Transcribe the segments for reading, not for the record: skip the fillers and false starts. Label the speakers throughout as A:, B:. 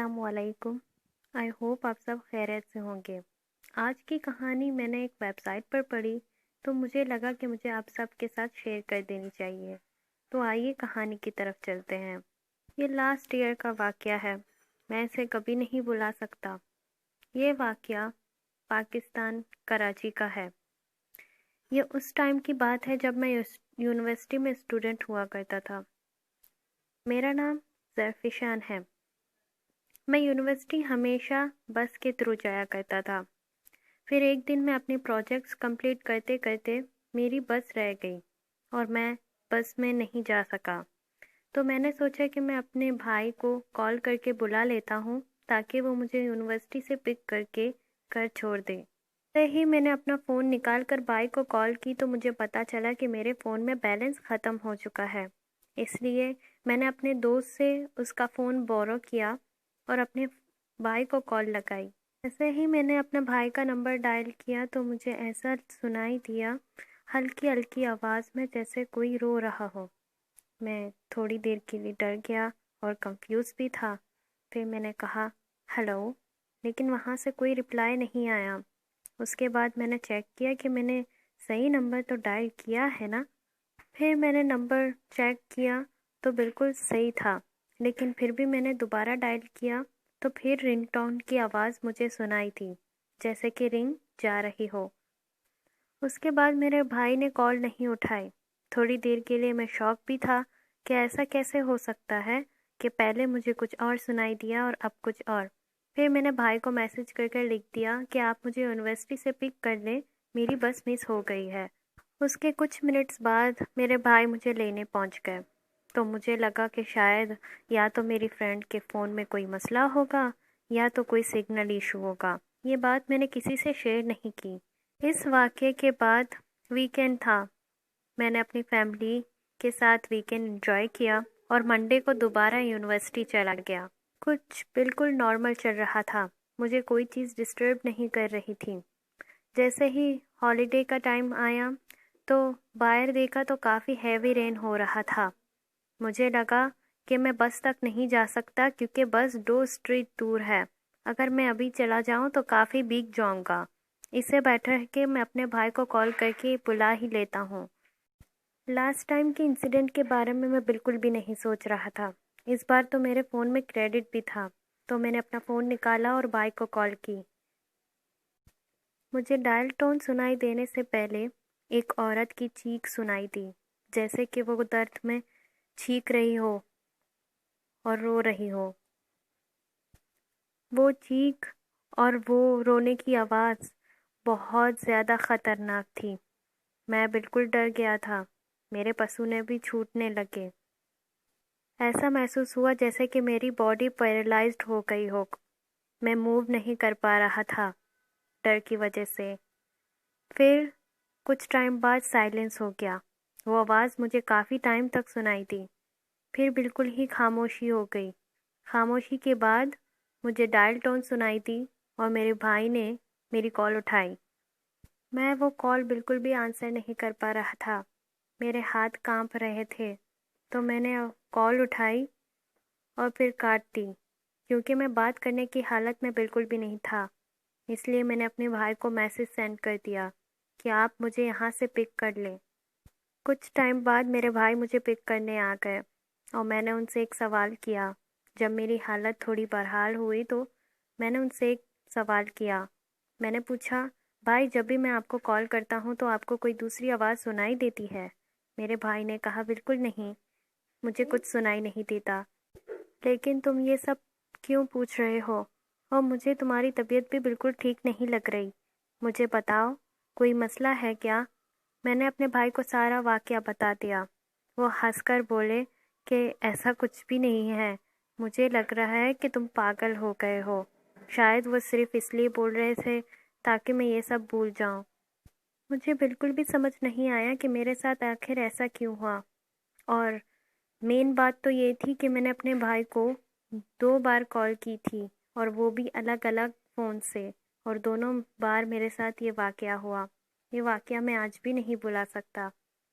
A: السلام علیکم۔ I hope آپ سب خیریت سے ہوں گے۔ آج کی کہانی میں نے ایک ویب سائٹ پر پڑھی تو مجھے لگا کہ مجھے آپ سب کے ساتھ شیئر کر دینی چاہیے۔ تو آئیے کہانی کی طرف چلتے ہیں۔ یہ لاسٹ ایئر کا واقعہ ہے، میں اسے کبھی نہیں بھلا سکتا۔ یہ واقعہ پاکستان کراچی کا ہے۔ یہ اس ٹائم کی بات ہے جب میں یونیورسٹی میں اسٹوڈنٹ ہوا کرتا تھا۔ میرا نام ظرفشان ہے۔ میں یونیورسٹی ہمیشہ بس کے تھرو جایا کرتا تھا۔ پھر ایک دن میں اپنی پروجیکٹس کمپلیٹ کرتے کرتے میری بس رہ گئی اور میں بس میں نہیں جا سکا۔ تو میں نے سوچا کہ میں اپنے بھائی کو کال کر کے بلا لیتا ہوں تاکہ وہ مجھے یونیورسٹی سے پک کر کے گھر چھوڑ دے۔ جیسے ہی میں نے اپنا فون نکال کر بھائی کو کال کی تو مجھے پتا چلا کہ میرے فون میں بیلنس ختم ہو چکا ہے۔ اس لیے میں نے اپنے دوست سے اس کا فون بورو کیا اور اپنے بھائی کو کال لگائی۔ جیسے ہی میں نے اپنے بھائی کا نمبر ڈائل کیا تو مجھے ایسا سنائی دیا ہلکی ہلکی آواز میں جیسے کوئی رو رہا ہو۔ میں تھوڑی دیر کے لیے ڈر گیا اور کنفیوز بھی تھا۔ پھر میں نے کہا ہلو، لیکن وہاں سے کوئی رپلائی نہیں آیا۔ اس کے بعد میں نے چیک کیا کہ میں نے صحیح نمبر تو ڈائل کیا ہے نا۔ پھر میں نے نمبر چیک کیا تو بالکل صحیح تھا، لیکن پھر بھی میں نے دوبارہ ڈائل کیا تو پھر رنگ ٹون کی آواز مجھے سنائی تھی، جیسے کہ رنگ جا رہی ہو۔ اس کے بعد میرے بھائی نے کال نہیں اٹھائی۔ تھوڑی دیر کے لیے میں شاک بھی تھا کہ ایسا کیسے ہو سکتا ہے کہ پہلے مجھے کچھ اور سنائی دیا اور اب کچھ اور۔ پھر میں نے بھائی کو میسج کر کے لکھ دیا کہ آپ مجھے یونیورسٹی سے پک کر لیں، میری بس مس ہو گئی ہے۔ اس کے کچھ منٹس بعد میرے بھائی مجھے لینے پہنچ گئے، تو مجھے لگا کہ شاید یا تو میری فرینڈ کے فون میں کوئی مسئلہ ہوگا یا تو کوئی سگنل ایشو ہوگا۔ یہ بات میں نے کسی سے شیئر نہیں کی۔ اس واقعے کے بعد ویکینڈ تھا۔ میں نے اپنی فیملی کے ساتھ ویکینڈ انجوائے کیا اور منڈے کو دوبارہ یونیورسٹی چلا گیا۔ کچھ بالکل نارمل چل رہا تھا، مجھے کوئی چیز ڈسٹرب نہیں کر رہی تھی۔ جیسے ہی ہالیڈے کا ٹائم آیا تو باہر دیکھا تو کافی ہیوی رین ہو رہا تھا۔ مجھے لگا کہ میں بس تک نہیں جا سکتا کیونکہ بس 2 اسٹریٹ دور ہے۔ اگر میں ابھی چلا جاؤں تو کافی بھیگ جاؤں گا۔ اس سے بیٹر ہے کہ میں اپنے بھائی کو کال کر کے بلا ہی لیتا ہوں۔ لاسٹ ٹائم کے انسیڈنٹ کے بارے میں بالکل بھی نہیں سوچ رہا تھا۔ اس بار تو میرے فون میں کریڈٹ بھی تھا، تو میں نے اپنا فون نکالا اور بھائی کو کال کی۔ مجھے ڈائل ٹون سنائی دینے سے پہلے ایک عورت کی چیخ سنائی دی، جیسے کہ وہ درد میں چیخ رہی ہو اور رو رہی ہو۔ وہ چیخ اور وہ رونے کی آواز بہت زیادہ خطرناک تھی۔ میں بالکل ڈر گیا تھا، میرے پسینے بھی چھوٹنے لگے۔ ایسا محسوس ہوا جیسے کہ میری باڈی پیرالائزڈ ہو گئی ہو۔ میں موو نہیں کر پا رہا تھا ڈر کی وجہ سے۔ پھر کچھ ٹائم بعد سائلنس ہو گیا۔ وہ آواز مجھے کافی ٹائم تک سنائی دی، پھر بالکل ہی خاموشی ہو گئی۔ خاموشی کے بعد مجھے ڈائل ٹون سنائی دی اور میرے بھائی نے میری کال اٹھائی۔ میں وہ کال بالکل بھی آنسر نہیں کر پا رہا تھا، میرے ہاتھ کانپ رہے تھے، تو میں نے کال اٹھائی اور پھر کاٹ دی کیونکہ میں بات کرنے کی حالت میں بالکل بھی نہیں تھا۔ اس لیے میں نے اپنے بھائی کو میسج سینڈ کر دیا کہ آپ مجھے یہاں سے پک کر لیں۔ کچھ ٹائم بعد میرے بھائی مجھے پک کرنے آ گئے اور میں نے ان سے ایک سوال کیا۔ جب میری حالت تھوڑی بحال ہوئی تو میں نے ان سے ایک سوال کیا۔ میں نے پوچھا بھائی، جب بھی میں آپ کو کال کرتا ہوں تو آپ کو کوئی دوسری آواز سنائی دیتی ہے؟ میرے بھائی نے کہا بالکل نہیں، مجھے کچھ سنائی نہیں دیتا۔ لیکن تم یہ سب کیوں پوچھ رہے ہو؟ اور مجھے تمہاری طبیعت بھی بالکل ٹھیک نہیں لگ رہی، مجھے بتاؤ کوئی مسئلہ ہے کیا؟ میں نے اپنے بھائی کو سارا واقعہ بتا دیا۔ وہ ہنس کر بولے کہ ایسا کچھ بھی نہیں ہے، مجھے لگ رہا ہے کہ تم پاگل ہو گئے ہو۔ شاید وہ صرف اس لیے بول رہے تھے تاکہ میں یہ سب بھول جاؤں۔ مجھے بالکل بھی سمجھ نہیں آیا کہ میرے ساتھ آخر ایسا کیوں ہوا، اور مین بات تو یہ تھی کہ میں نے اپنے بھائی کو 2 بار کال کی تھی اور وہ بھی الگ الگ فون سے، اور دونوں بار میرے ساتھ یہ واقعہ ہوا۔ یہ واقعہ میں آج بھی نہیں بھلا سکتا۔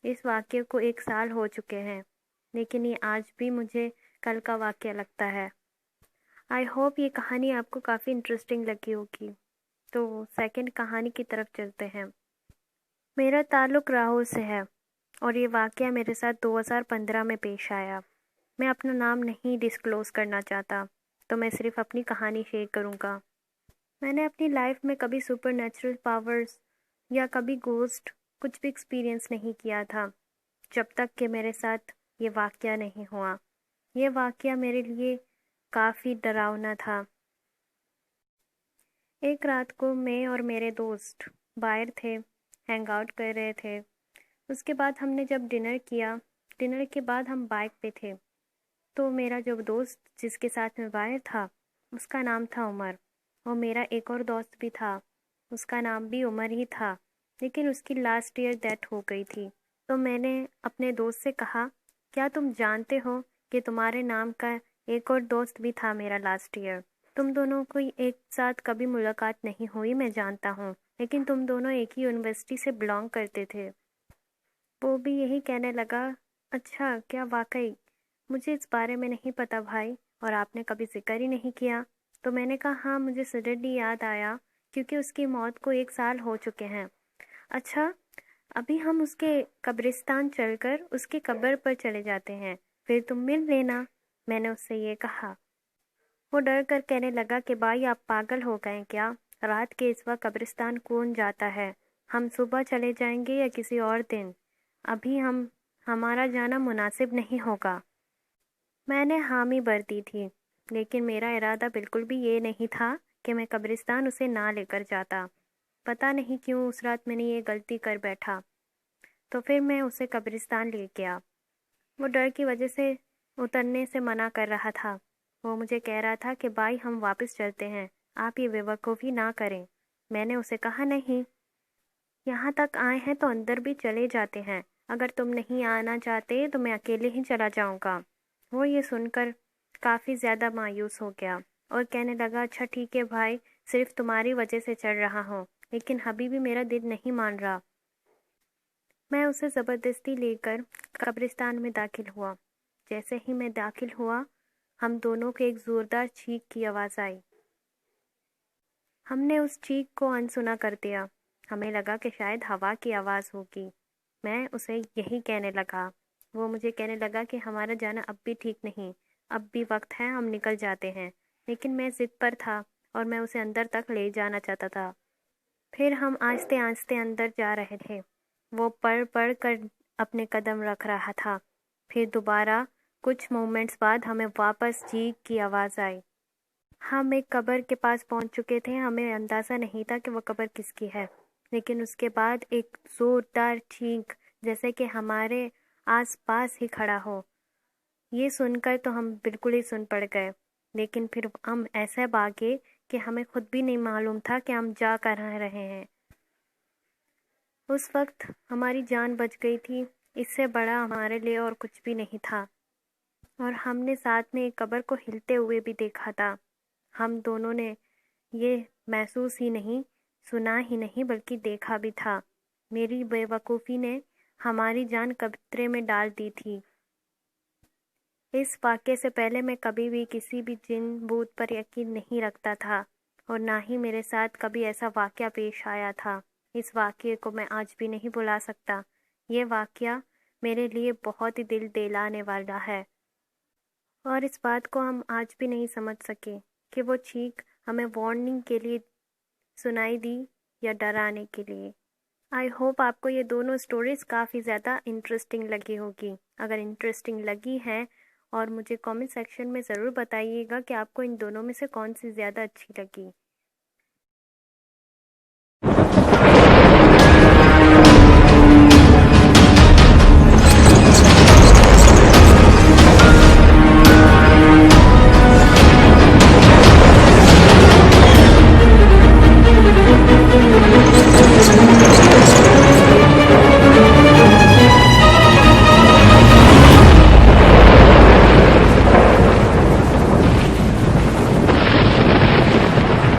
A: اس واقعے کو 1 سال ہو چکے ہیں، لیکن یہ آج بھی مجھے کل کا واقعہ لگتا ہے۔ آئی ہوپ یہ کہانی آپ کو کافی انٹرسٹنگ لگی ہوگی. تو سیکنڈ کہانی کی طرف چلتے ہیں. میرا تعلق راہل سے ہے اور یہ واقعہ میرے ساتھ 2015 میں پیش آیا. میں اپنا نام نہیں ڈسکلوز کرنا چاہتا، تو میں صرف اپنی کہانی شیئر کروں گا. میں نے اپنی لائف میں کبھی سپر نیچرل پاورز یا کبھی گھوسٹ کچھ بھی ایکسپیرئنس نہیں کیا تھا جب تک کہ میرے ساتھ یہ واقعہ نہیں ہوا. یہ واقعہ میرے لیے کافی ڈراؤنا تھا. ایک رات کو میں اور میرے دوست باہر تھے، ہینگ آؤٹ کر رہے تھے. اس کے بعد ہم نے جب ڈنر کیا، ڈنر کے بعد ہم بائک پہ تھے. تو میرا جو دوست جس کے ساتھ میں باہر تھا اس کا نام تھا عمر، اور میرا ایک اور دوست بھی تھا، اس کا نام بھی عمر ہی تھا، لیکن اس کی لاسٹ ایئر ڈیتھ ہو گئی تھی. تو میں نے اپنے دوست سے کہا، کیا تم جانتے ہو کہ تمہارے نام کا ایک اور دوست بھی تھا میرا لاسٹ ایئر؟ تم دونوں کو ایک ساتھ کبھی ملاقات نہیں ہوئی میں جانتا ہوں، لیکن تم دونوں ایک ہی یونیورسٹی سے بلانگ کرتے تھے. وہ بھی یہی کہنے لگا، اچھا کیا واقعی؟ مجھے اس بارے میں نہیں پتا بھائی، اور آپ نے کبھی ذکر ہی نہیں کیا. تو میں نے کہا ہاں مجھے سڈنلی یاد آیا کیونکہ اس کی موت کو 1 سال ہو چکے ہیں. اچھا ابھی ہم اس کے قبرستان چل کر اس کی قبر پر چلے جاتے ہیں، پھر تم مل لینا. میں نے اس سے یہ کہا. وہ ڈر کر کہنے لگا کہ بھائی آپ پاگل ہو گئے کیا؟ رات کے اس وقت قبرستان کون جاتا ہے؟ ہم صبح چلے جائیں گے یا کسی اور دن؟ ابھی ہمارا جانا مناسب نہیں ہوگا. میں نے حامی بھر دی تھی، لیکن میرا ارادہ بالکل بھی یہ نہیں تھا کہ میں قبرستان اسے نہ لے کر جاتا. پتہ نہیں کیوں اس رات میں نے یہ غلطی کر بیٹھا. تو پھر میں اسے قبرستان لے گیا. وہ ڈر کی وجہ سے اترنے سے منع کر رہا تھا. وہ مجھے کہہ رہا تھا کہ بھائی ہم واپس چلتے ہیں، آپ یہ بیوقوفی نہ کریں. میں نے اسے کہا نہیں، یہاں تک آئے ہیں تو اندر بھی چلے جاتے ہیں. اگر تم نہیں آنا چاہتے تو میں اکیلے ہی چلا جاؤں گا. وہ یہ سن کر کافی زیادہ مایوس ہو گیا اور کہنے لگا، اچھا ٹھیک ہے بھائی، صرف تمہاری وجہ سے چل رہا ہوں، لیکن ابھی بھی میرا دل نہیں مان رہا. میں اسے زبردستی لے کر قبرستان میں داخل ہوا. جیسے ہی میں داخل ہوا ہم دونوں کے ایک زوردار چیخ کی آواز آئی. ہم نے اس چیخ کو انسنا کر دیا. ہمیں لگا کہ شاید ہوا کی آواز ہوگی. میں اسے یہی کہنے لگا. وہ مجھے کہنے لگا کہ ہمارا جانا اب بھی ٹھیک نہیں، اب بھی وقت ہے، ہم نکل جاتے ہیں. لیکن میں ضد پر تھا اور میں اسے اندر تک لے جانا چاہتا تھا. پھر ہم آہستہ آہستہ اندر جا رہے تھے. وہ پڑھ کر اپنے قدم رکھ رہا تھا. پھر دوبارہ کچھ مومنٹس بعد ہمیں واپس چیخ کی آواز آئی. ہم ایک قبر کے پاس پہنچ چکے تھے. ہمیں اندازہ نہیں تھا کہ وہ قبر کس کی ہے، لیکن اس کے بعد ایک زوردار چیخ جیسے کہ ہمارے آس پاس ہی کھڑا ہو. یہ سن کر تو ہم بالکل ہی سن پڑ گئے، لیکن پھر ہم ایسے بھاگے کہ ہمیں خود بھی نہیں معلوم تھا کہ ہم جا کر رہے ہیں. اس وقت ہماری جان بچ گئی تھی. اس سے بڑا ہمارے لیے اور کچھ بھی نہیں تھا. اور ہم نے ساتھ میں ایک قبر کو ہلتے ہوئے بھی دیکھا تھا. ہم دونوں نے یہ محسوس ہی نہیں، سنا ہی نہیں، بلکہ دیکھا بھی تھا. میری بے وقوفی نے ہماری جان خطرے میں ڈال دی تھی. اس واقعے سے پہلے میں کبھی بھی کسی بھی جن بھوت پر یقین نہیں رکھتا تھا، اور نہ ہی میرے ساتھ کبھی ایسا واقعہ پیش آیا تھا. اس واقعے کو میں آج بھی نہیں بھلا سکتا. یہ واقعہ میرے لیے بہت ہی دل دہلانے والا ہے، اور اس بات کو ہم آج بھی نہیں سمجھ سکے کہ وہ چیخ ہمیں وارننگ کے لیے سنائی دی یا ڈرانے کے لیے. آئی ہوپ آپ کو یہ دونوں سٹوریز کافی زیادہ انٹرسٹنگ لگی ہوگی. اگر انٹرسٹنگ لگی ہے اور مجھے کامنٹ سیکشن میں ضرور بتائیے گا کہ آپ کو ان دونوں میں سے کون سی زیادہ اچھی لگی.